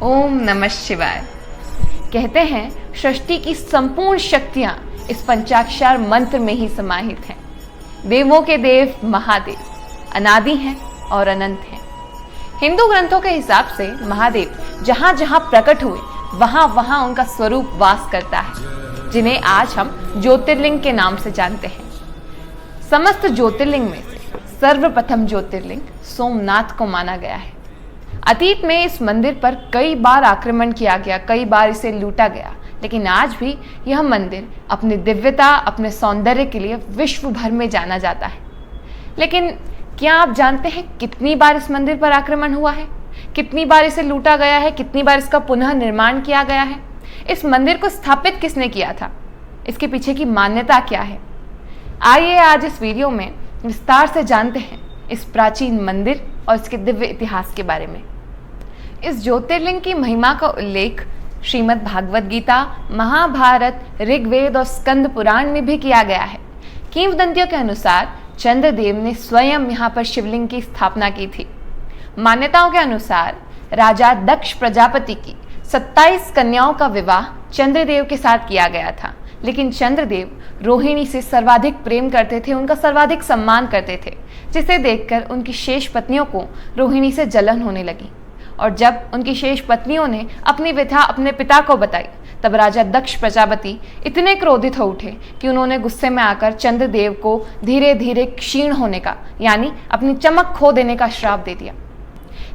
ओम नमः शिवाय। कहते हैं सृष्टि की संपूर्ण शक्तियां इस पंचाक्षर मंत्र में ही समाहित हैं। देवों के देव महादेव अनादि हैं और अनंत हैं। हिंदू ग्रंथों के हिसाब से महादेव जहां जहां प्रकट हुए वहां वहां उनका स्वरूप वास करता है, जिन्हें आज हम ज्योतिर्लिंग के नाम से जानते हैं। समस्त ज्योतिर्लिंग में से सर्वप्रथम ज्योतिर्लिंग सोमनाथ को माना गया है। अतीत में इस मंदिर पर कई बार आक्रमण किया गया, कई बार इसे लूटा गया, लेकिन आज भी यह मंदिर अपनी दिव्यता, अपने सौंदर्य के लिए विश्व भर में जाना जाता है। लेकिन क्या आप जानते हैं कितनी बार इस मंदिर पर आक्रमण हुआ है, कितनी बार इसे लूटा गया है, कितनी बार इसका पुनः निर्माण किया गया है? इस मंदिर को स्थापित किसने किया था? इसके पीछे की मान्यता क्या है? आइए आज इस वीडियो में विस्तार से जानते हैं इस प्राचीन मंदिर और इसके दिव्य इतिहास के बारे में। इस ज्योतिर्लिंग की महिमा का उल्लेख श्रीमद् भागवत गीता, महाभारत, ऋग्वेद और स्कंद पुराण में भी किया गया है। किंवदंतियों के अनुसार चंद्रदेव ने स्वयं यहाँ पर शिवलिंग की स्थापना की थी। मान्यताओं के अनुसार राजा दक्ष प्रजापति की 27 कन्याओं का विवाह चंद्रदेव के साथ किया गया था, लेकिन चंद्रदेव रोहिणी से सर्वाधिक प्रेम करते थे, उनका सर्वाधिक सम्मान करते थे, जिसे देखकर उनकी शेष पत्नियों को रोहिणी से जलन होने लगी। और जब उनकी शेष पत्नियों ने अपनी व्यथा अपने पिता को बताई, तब राजा दक्ष प्रजापति इतने क्रोधित हो उठे कि उन्होंने गुस्से में आकर चंद्रदेव को धीरे धीरे क्षीण होने का, यानी अपनी चमक खो देने का श्राप दे दिया।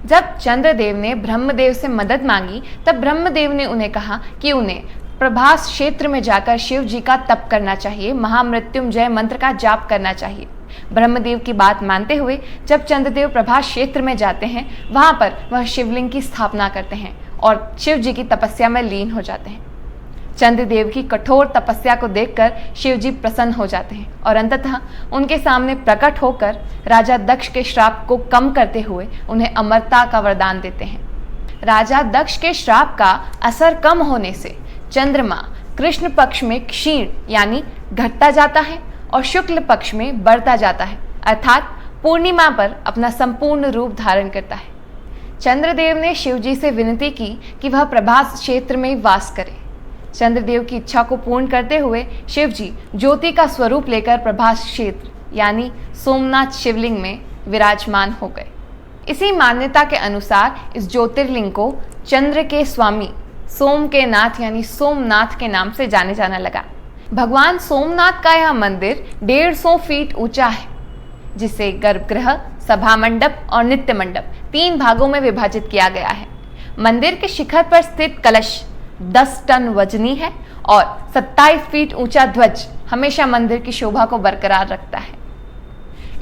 जब चंद्रदेव ने ब्रह्मदेव से मदद मांगी, तब ब्रह्मदेव ने उन्हें कहा कि उन्हें प्रभास क्षेत्र में जाकर शिव जी का तप करना चाहिए, महामृत्युंजय मंत्र का जाप करना चाहिए। ब्रह्मदेव की बात मानते हुए जब चंद्रदेव प्रभास क्षेत्र में जाते हैं, वहां पर वह शिवलिंग की स्थापना करते हैं और शिव जी की तपस्या में लीन हो जाते हैं। चंद्रदेव की कठोर तपस्या को देखकर शिव जी प्रसन्न हो जाते हैं और अंततः उनके सामने प्रकट होकर राजा दक्ष के श्राप को कम करते हुए उन्हें अमरता का वरदान देते हैं। राजा दक्ष के श्राप का असर कम होने से चंद्रमा कृष्ण पक्ष में क्षीण यानी घटता जाता है और शुक्ल पक्ष में बढ़ता जाता है, अर्थात पूर्णिमा पर अपना संपूर्ण रूप धारण करता है। चंद्रदेव ने शिव जी से विनती की कि वह प्रभास क्षेत्र में वास करे। चंद्रदेव की इच्छा को पूर्ण करते हुए शिव जी ज्योति का स्वरूप लेकर प्रभास क्षेत्र यानी सोमनाथ शिवलिंग में विराजमान हो गए। इसी मान्यता के अनुसार इस ज्योतिर्लिंग को चंद्र के स्वामी सोम के नाथ यानी सोमनाथ के नाम से जाने जाना लगा। भगवान सोमनाथ का यह मंदिर 150 फीट ऊंचा है, जिसे गर्भगृह, सभा मंडप और नित्य मंडप 3 भागों में विभाजित किया गया है। मंदिर के शिखर पर स्थित कलश 10 टन वजनी है और 27 फीट ऊंचा ध्वज हमेशा मंदिर की शोभा को बरकरार रखता है।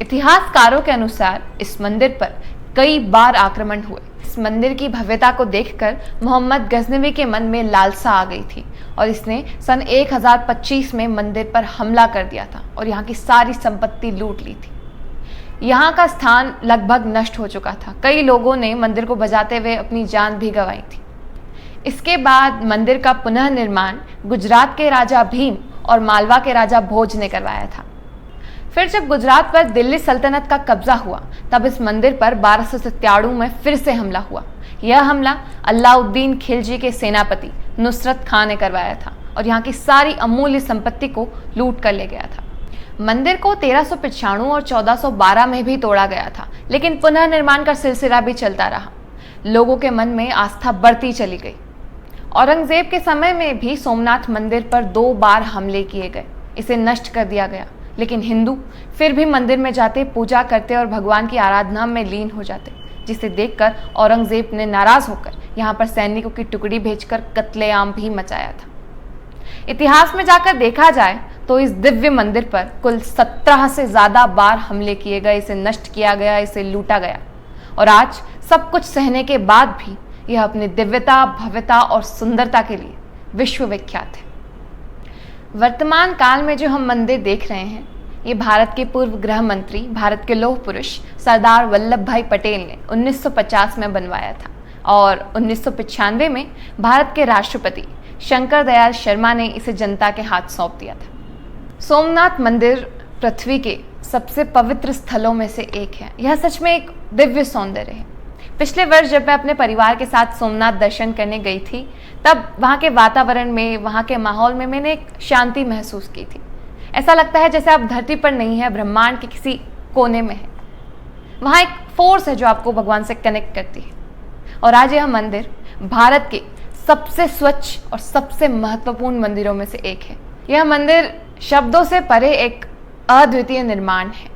इतिहासकारों के अनुसार इस मंदिर पर कई बार आक्रमण हुए। इस मंदिर की भव्यता को देखकर मोहम्मद गजनवी के मन में लालसा आ गई थी और इसने सन 1025 में मंदिर पर हमला कर दिया था और यहाँ की सारी संपत्ति लूट ली थी। यहाँ का स्थान लगभग नष्ट हो चुका था। कई लोगों ने मंदिर को बचाते हुए अपनी जान भी गंवाई थी। इसके बाद मंदिर का पुनः निर्माण गुजरात के राजा भीम और मालवा के राजा भोज ने करवाया था। फिर जब गुजरात पर दिल्ली सल्तनत का कब्जा हुआ, तब इस मंदिर पर 1297 में फिर से हमला हुआ। यह हमला अलाउद्दीन खिलजी के सेनापति नुसरत खान ने करवाया था और यहाँ की सारी अमूल्य संपत्ति को लूट कर ले गया था। मंदिर को 1395 और 1412 में भी तोड़ा गया था, लेकिन पुनः निर्माण का सिलसिला भी चलता रहा। लोगों के मन में आस्था बढ़ती चली गई। औरंगजेब के समय में भी सोमनाथ मंदिर पर 2 बार हमले किए गए, इसे नष्ट कर दिया गया, लेकिन हिंदू फिर भी मंदिर में जाते, पूजा करते और भगवान की आराधना में लीन हो जाते, जिसे देखकर औरंगजेब ने नाराज होकर यहाँ पर सैनिकों की टुकड़ी भेजकर कत्लेआम भी मचाया था। इतिहास में जाकर देखा जाए तो इस दिव्य मंदिर पर कुल 17 से ज्यादा बार हमले किए गए, इसे नष्ट किया गया, इसे लूटा गया और आज सब कुछ सहने के बाद भी यह अपनी दिव्यता, भव्यता और सुंदरता के लिए विश्व विख्यात है। वर्तमान काल में जो हम मंदिर देख रहे हैं, ये भारत के पूर्व गृह मंत्री, भारत के लौह पुरुष सरदार वल्लभ भाई पटेल ने 1950 में बनवाया था और 1995 में भारत के राष्ट्रपति शंकर दयाल शर्मा ने इसे जनता के हाथ सौंप दिया था। सोमनाथ मंदिर पृथ्वी के सबसे पवित्र स्थलों में से एक है। यह सच में एक दिव्य सौंदर्य है। पिछले वर्ष जब मैं अपने परिवार के साथ सोमनाथ दर्शन करने गई थी, तब वहाँ के वातावरण में, वहाँ के माहौल में मैंने एक शांति महसूस की थी। ऐसा लगता है जैसे आप धरती पर नहीं है, ब्रह्मांड के किसी कोने में है। वहाँ एक फोर्स है जो आपको भगवान से कनेक्ट करती है। और आज यह मंदिर भारत के सबसे स्वच्छ और सबसे महत्वपूर्ण मंदिरों में से एक है। यह मंदिर शब्दों से परे एक अद्वितीय निर्माण है।